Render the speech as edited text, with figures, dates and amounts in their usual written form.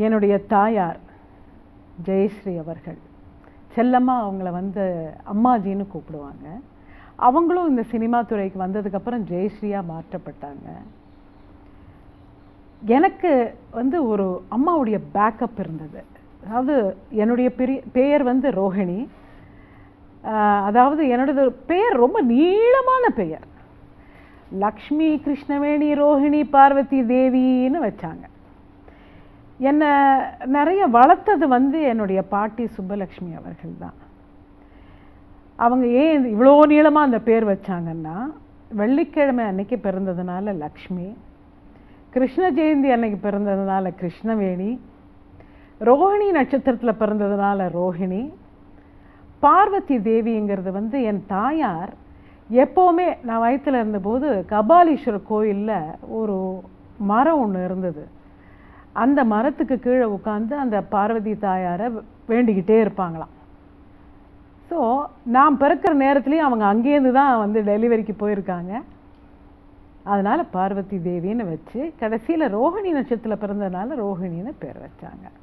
என்னுடைய தாயார் ஜெயஸ்ரீ அவர்கள், செல்லம்மா அவங்கள அம்மாஜின்னு கூப்பிடுவாங்க. அவங்களும் இந்த சினிமா துறைக்கு வந்ததுக்கப்புறம் ஜெயஸ்ரீயாக மாற்றப்பட்டாங்க. எனக்கு ஒரு அம்மாவுடைய பேக்கப் இருந்தது. அதாவது என்னுடைய பெயர் ரோஹிணி. அதாவது என்னோடது பெயர் ரொம்ப நீளமான பெயர். லக்ஷ்மி கிருஷ்ணவேணி ரோஹிணி பார்வதி தேவின்னு வச்சாங்க. என்னை நிறைய வளர்த்தது என்னுடைய பாட்டி சுப்பலக்ஷ்மி அவர்கள் தான். அவங்க ஏன் இவ்வளோ நீளமாக அந்த பேர் வச்சாங்கன்னா, வெள்ளிக்கிழமை அன்னைக்கு பிறந்ததுனால லக்ஷ்மி, கிருஷ்ண ஜெயந்தி அன்னைக்கு பிறந்ததுனால கிருஷ்ணவேணி, ரோஹிணி நட்சத்திரத்தில் பிறந்ததுனால ரோஹிணி, பார்வதி தேவிங்கிறது என் தாயார் எப்போவுமே நான் வயிற்றில் இருந்தபோது கபாலீஸ்வரர் கோயிலில் ஒரு மரம் ஒன்று இருந்தது. அந்த மரத்துக்கு கீழே உட்காந்து அந்த பார்வதி தாயாரை வேண்டிக்கிட்டே இருப்பாங்களாம். ஸோ நான் பிறக்கிற நேரத்துலேயும் அவங்க அங்கேருந்து தான் டெலிவரிக்கு போயிருக்காங்க. அதனால் பார்வதி தேவின்னு வச்சு கடைசியில் ரோஹிணி நட்சத்திரத்தில் பிறந்ததுனால ரோஹிணின்னு பேர் வச்சாங்க.